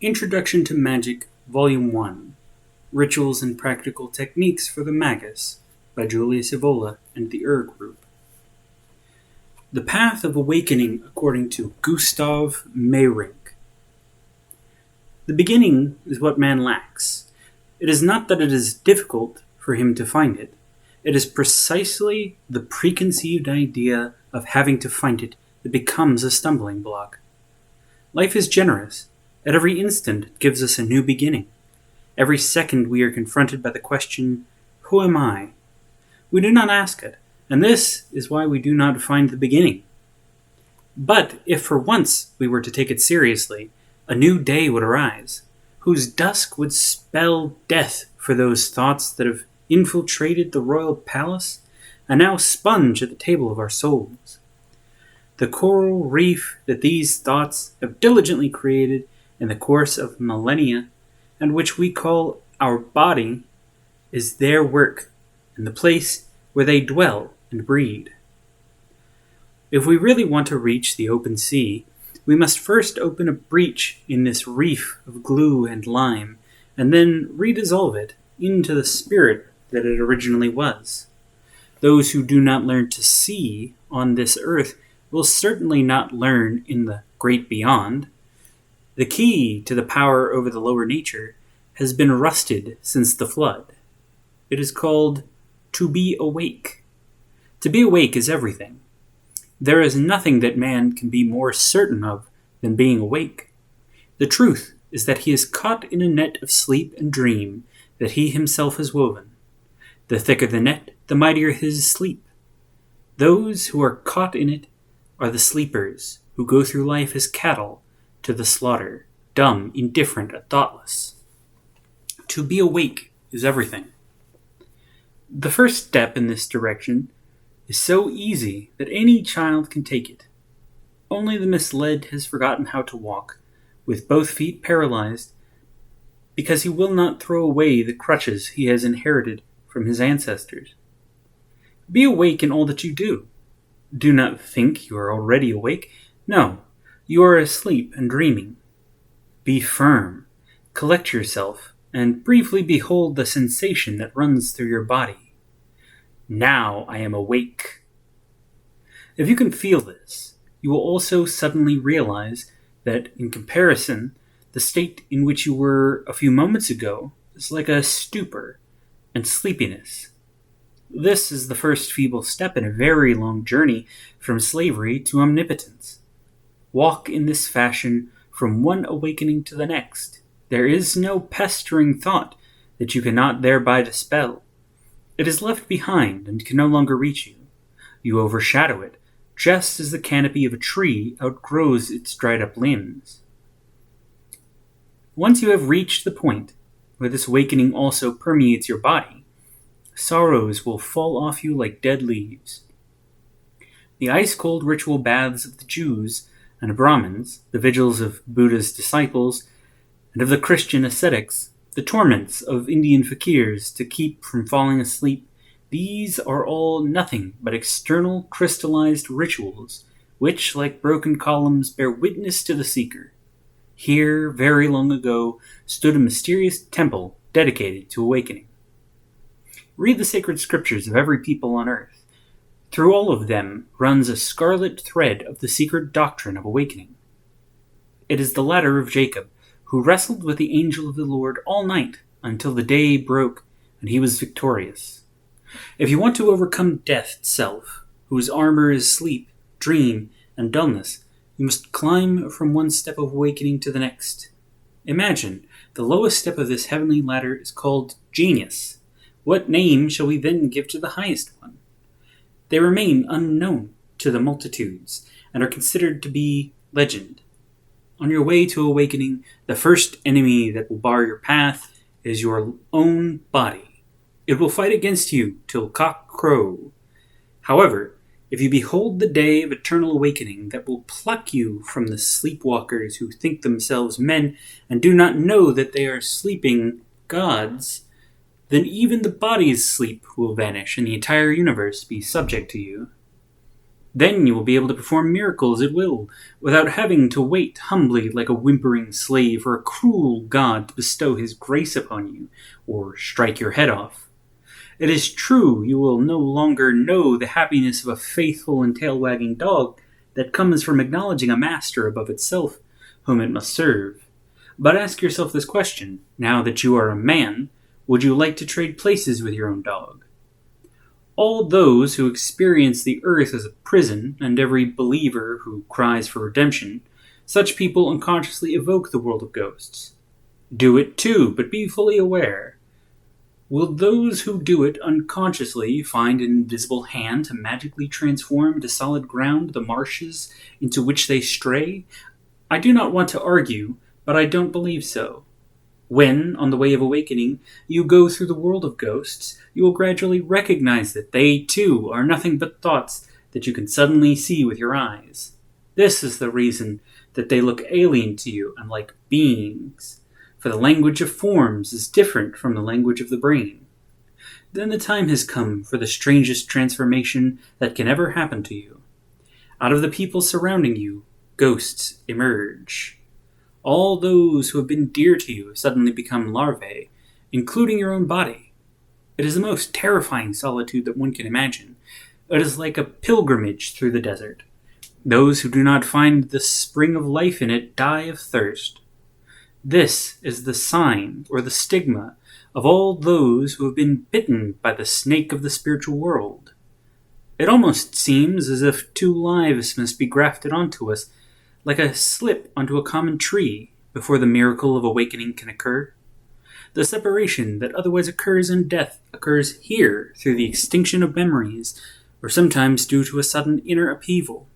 Introduction to Magic, Volume 1, Rituals and Practical Techniques for the Magus, by Julius Evola and the Group. The Path of Awakening according to Gustav Meyrink. The beginning is what man lacks. It is not that it is difficult for him to find it. It is precisely the preconceived idea of having to find it that becomes a stumbling block. Life is generous. At every instant, it gives us a new beginning. Every second we are confronted by the question, who am I? We do not ask it, and this is why we do not find the beginning. But if for once we were to take it seriously, a new day would arise, whose dusk would spell death for those thoughts that have infiltrated the royal palace and now sponge at the table of our souls. The coral reef that these thoughts have diligently created in the course of millennia, and which we call our body, is their work, and the place where they dwell and breed. If we really want to reach the open sea, we must first open a breach in this reef of glue and lime, and then redissolve it into the spirit that it originally was. Those who do not learn to see on this earth will certainly not learn in the great beyond. The key to the power over the lower nature has been rusted since the flood. It is called to be awake. To be awake is everything. There is nothing that man can be more certain of than being awake. The truth is that he is caught in a net of sleep and dream that he himself has woven. The thicker the net, the mightier his sleep. Those who are caught in it are the sleepers who go through life as cattle to the slaughter, dumb, indifferent, and thoughtless. To be awake is everything. The first step in this direction is so easy that any child can take it. Only the misled has forgotten how to walk, with both feet paralyzed, because he will not throw away the crutches he has inherited from his ancestors. Be awake in all that you do. Do not think you are already awake. No, you are asleep and dreaming. Be firm, collect yourself, and briefly behold the sensation that runs through your body. Now I am awake. If you can feel this, you will also suddenly realize that, in comparison, the state in which you were a few moments ago is like a stupor and sleepiness. This is the first feeble step in a very long journey from slavery to omnipotence. Walk in this fashion from one awakening to the next. There is no pestering thought that you cannot thereby dispel. It is left behind and can no longer reach you. You overshadow it, just as the canopy of a tree outgrows its dried-up limbs. Once you have reached the point where this awakening also permeates your body, sorrows will fall off you like dead leaves. The ice-cold ritual baths of the Jews and Brahmins, the vigils of Buddha's disciples, and of the Christian ascetics, the torments of Indian fakirs to keep from falling asleep, these are all nothing but external crystallized rituals, which, like broken columns, bear witness to the seeker. Here, very long ago, stood a mysterious temple dedicated to awakening. Read the sacred scriptures of every people on earth. Through all of them runs a scarlet thread of the secret doctrine of awakening. It is the ladder of Jacob, who wrestled with the angel of the Lord all night until the day broke and he was victorious. If you want to overcome death itself, whose armor is sleep, dream, and dullness, you must climb from one step of awakening to the next. Imagine, the lowest step of this heavenly ladder is called genius. What name shall we then give to the highest one? They remain unknown to the multitudes, and are considered to be legend. On your way to awakening, the first enemy that will bar your path is your own body. It will fight against you till cock crow. However, if you behold the day of eternal awakening that will pluck you from the sleepwalkers who think themselves men and do not know that they are sleeping gods, then even the body's sleep will vanish and the entire universe be subject to you. Then you will be able to perform miracles at will, without having to wait humbly like a whimpering slave for a cruel god to bestow his grace upon you, or strike your head off. It is true you will no longer know the happiness of a faithful and tail-wagging dog that comes from acknowledging a master above itself, whom it must serve. But ask yourself this question, now that you are a man, would you like to trade places with your own dog? All those who experience the earth as a prison, and every believer who cries for redemption, such people unconsciously evoke the world of ghosts. Do it too, but be fully aware. Will those who do it unconsciously find an invisible hand to magically transform into solid ground the marshes into which they stray? I do not want to argue, but I don't believe so. When, on the way of awakening, you go through the world of ghosts, you will gradually recognize that they, too, are nothing but thoughts that you can suddenly see with your eyes. This is the reason that they look alien to you, unlike beings, for the language of forms is different from the language of the brain. Then the time has come for the strangest transformation that can ever happen to you. Out of the people surrounding you, ghosts emerge. All those who have been dear to you suddenly become larvae, including your own body. It is the most terrifying solitude that one can imagine. It is like a pilgrimage through the desert. Those who do not find the spring of life in it die of thirst. This is the sign or the stigma of all those who have been bitten by the snake of the spiritual world. It almost seems as if two lives must be grafted onto us, like a slip onto a common tree, before the miracle of awakening can occur. The separation that otherwise occurs in death occurs here through the extinction of memories, or sometimes due to a sudden inner upheaval.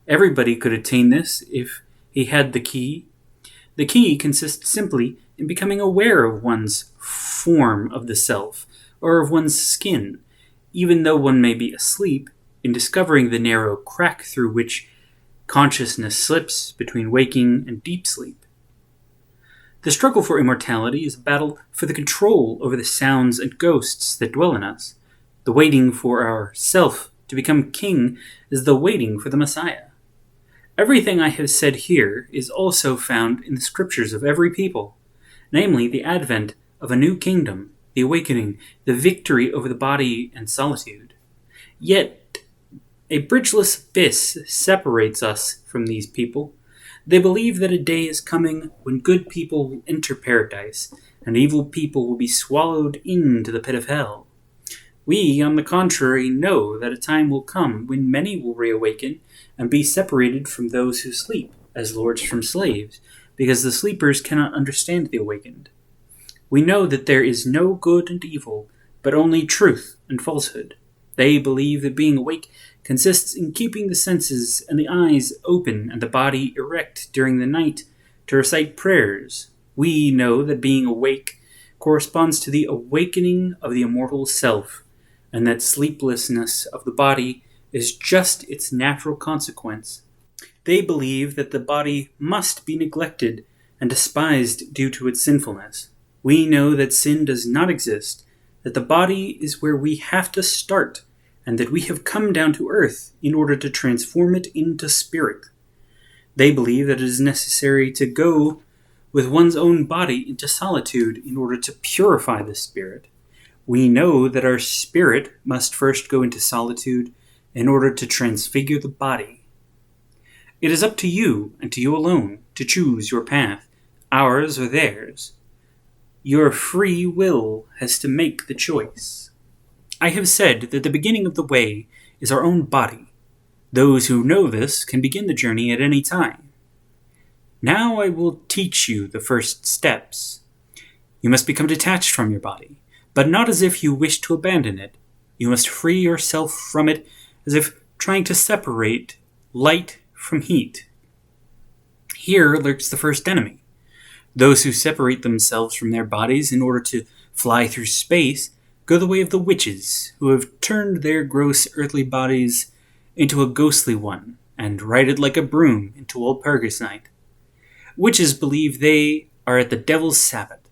Everybody could attain this if he had the key. The key consists simply in becoming aware of one's form of the self, or of one's skin, even though one may be asleep, in discovering the narrow crack through which consciousness slips between waking and deep sleep. The struggle for immortality is a battle for the control over the sounds and ghosts that dwell in us. The waiting for our self to become king is the waiting for the Messiah. Everything I have said here is also found in the scriptures of every people, namely the advent of a new kingdom, the awakening, the victory over the body and solitude. Yet, a bridgeless abyss separates us from these people. They believe that a day is coming when good people will enter paradise, and evil people will be swallowed into the pit of hell. We, on the contrary, know that a time will come when many will reawaken and be separated from those who sleep, as lords from slaves, because the sleepers cannot understand the awakened. We know that there is no good and evil, but only truth and falsehood. They believe that being awake consists in keeping the senses and the eyes open and the body erect during the night to recite prayers. We know that being awake corresponds to the awakening of the immortal self, and that sleeplessness of the body is just its natural consequence. They believe that the body must be neglected and despised due to its sinfulness. We know that sin does not exist, that the body is where we have to start, and that we have come down to earth in order to transform it into spirit. They believe that it is necessary to go with one's own body into solitude in order to purify the spirit. We know that our spirit must first go into solitude in order to transfigure the body. It is up to you, and to you alone, to choose your path, ours or theirs. Your free will has to make the choice. I have said that the beginning of the way is our own body. Those who know this can begin the journey at any time. Now I will teach you the first steps. You must become detached from your body, but not as if you wish to abandon it. You must free yourself from it as if trying to separate light from heat. Here lurks the first enemy. Those who separate themselves from their bodies in order to fly through space go the way of the witches, who have turned their gross earthly bodies into a ghostly one, and ride it like a broom into Walpurgis night. Witches believe they are at the devil's sabbath,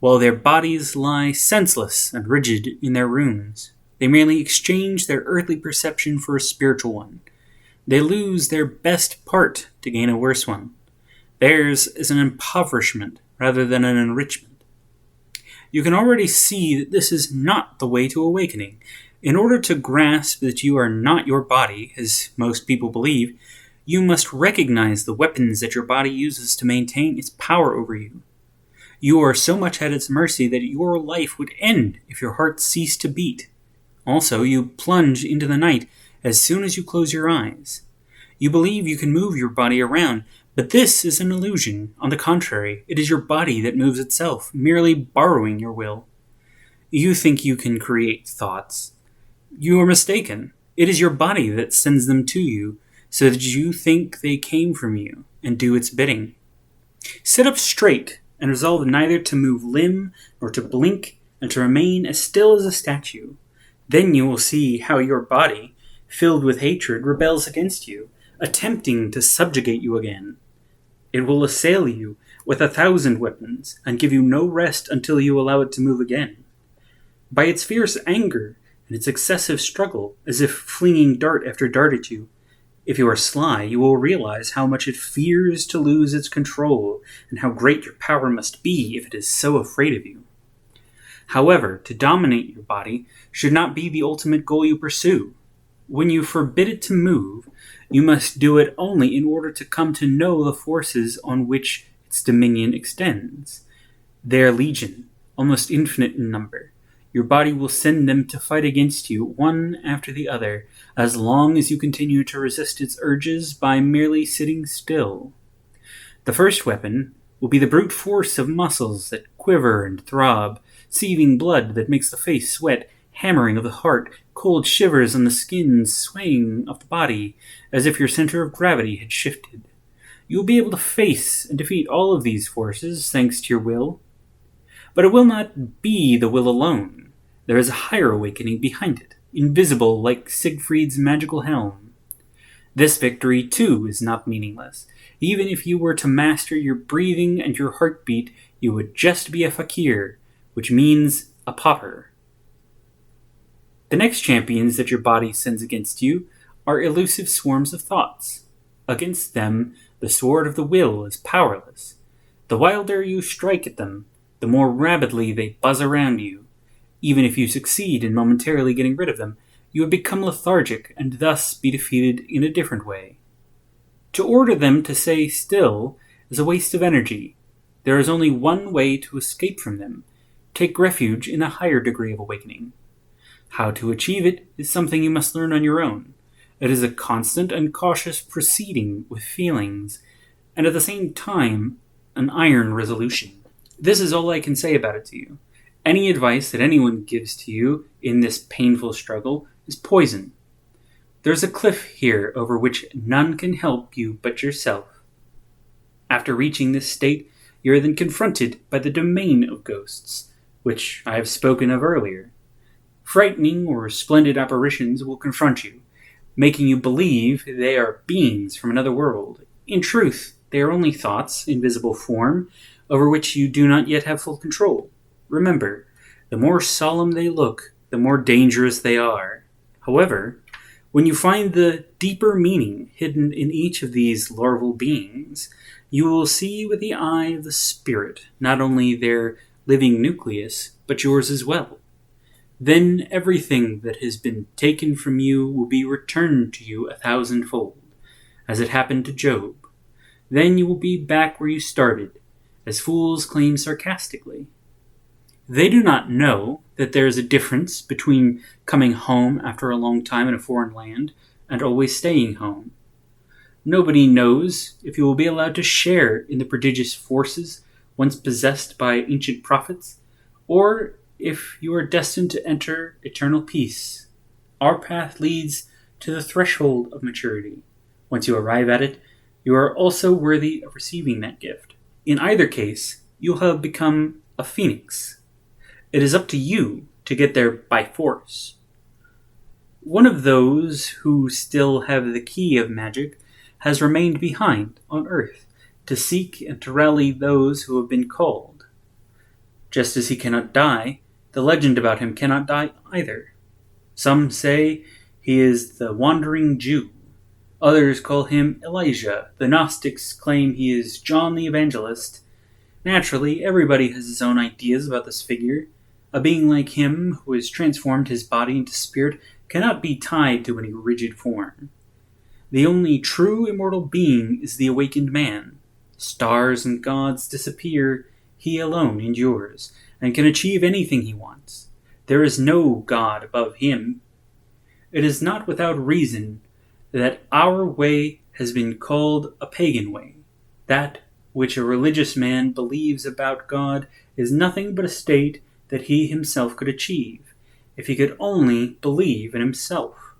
while their bodies lie senseless and rigid in their rooms. They merely exchange their earthly perception for a spiritual one. They lose their best part to gain a worse one. Theirs is an impoverishment rather than an enrichment. You can already see that this is not the way to awakening. In order to grasp that you are not your body, as most people believe, you must recognize the weapons that your body uses to maintain its power over you. You are so much at its mercy that your life would end if your heart ceased to beat. Also, you plunge into the night as soon as you close your eyes. You believe you can move your body around, but this is an illusion. On the contrary, it is your body that moves itself, merely borrowing your will. You think you can create thoughts. You are mistaken. It is your body that sends them to you, so that you think they came from you, and do its bidding. Sit up straight, and resolve neither to move limb nor to blink, and to remain as still as a statue. Then you will see how your body, filled with hatred, rebels against you, attempting to subjugate you again. It will assail you with 1,000 weapons, and give you no rest until you allow it to move again. By its fierce anger and its excessive struggle, as if flinging dart after dart at you, if you are sly, you will realize how much it fears to lose its control, and how great your power must be if it is so afraid of you. However, to dominate your body should not be the ultimate goal you pursue. When you forbid it to move, you must do it only in order to come to know the forces on which its dominion extends. They are legion, almost infinite in number. Your body will send them to fight against you, one after the other, as long as you continue to resist its urges by merely sitting still. The first weapon will be the brute force of muscles that quiver and throb, seething blood that makes the face sweat, hammering of the heart, cold shivers on the skin, swaying of the body, as if your center of gravity had shifted. You will be able to face and defeat all of these forces, thanks to your will. But it will not be the will alone. There is a higher awakening behind it, invisible like Siegfried's magical helm. This victory, too, is not meaningless. Even if you were to master your breathing and your heartbeat, you would just be a fakir, which means a pauper. The next champions that your body sends against you are elusive swarms of thoughts. Against them, the sword of the will is powerless. The wilder you strike at them, the more rapidly they buzz around you. Even if you succeed in momentarily getting rid of them, you would become lethargic and thus be defeated in a different way. To order them to stay still is a waste of energy. There is only one way to escape from them. Take refuge in a higher degree of awakening. How to achieve it is something you must learn on your own. It is a constant and cautious proceeding with feelings, and at the same time, an iron resolution. This is all I can say about it to you. Any advice that anyone gives to you in this painful struggle is poison. There's a cliff here over which none can help you but yourself. After reaching this state, you are then confronted by the domain of ghosts, which I have spoken of earlier. Frightening or splendid apparitions will confront you, making you believe they are beings from another world. In truth, they are only thoughts, in visible form, over which you do not yet have full control. Remember, the more solemn they look, the more dangerous they are. However, when you find the deeper meaning hidden in each of these larval beings, you will see with the eye of the spirit not only their living nucleus, but yours as well. Then everything that has been taken from you will be returned to you 1,000-fold, as it happened to Job. Then you will be back where you started, as fools claim sarcastically. They do not know that there is a difference between coming home after a long time in a foreign land and always staying home. Nobody knows if you will be allowed to share in the prodigious forces once possessed by ancient prophets, or if you are destined to enter eternal peace. Our path leads to the threshold of maturity. Once you arrive at it, you are also worthy of receiving that gift. In either case, you'll have become a phoenix. It is up to you to get there by force. One of those who still have the key of magic has remained behind on Earth to seek and to rally those who have been called. Just as he cannot die, the legend about him cannot die either. Some say he is the wandering Jew. Others call him Elijah. The Gnostics claim he is John the Evangelist. Naturally, everybody has his own ideas about this figure. A being like him, who has transformed his body into spirit, cannot be tied to any rigid form. The only true immortal being is the awakened man. Stars and gods disappear, he alone endures, and can achieve anything he wants. There is no god above him. It is not without reason that our way has been called a pagan way. That which a religious man believes about God is nothing but a state that he himself could achieve, if he could only believe in himself.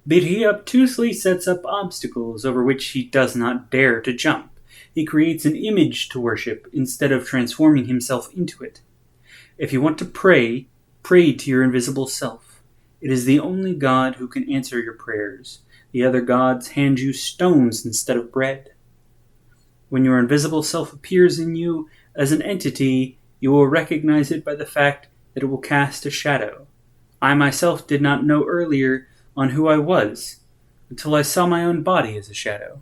But he obtusely sets up obstacles over which he does not dare to jump. He creates an image to worship instead of transforming himself into it. If you want to pray, pray to your invisible self. It is the only God who can answer your prayers. The other gods hand you stones instead of bread. When your invisible self appears in you as an entity, you will recognize it by the fact that it will cast a shadow. I myself did not know earlier on who I was, until I saw my own body as a shadow.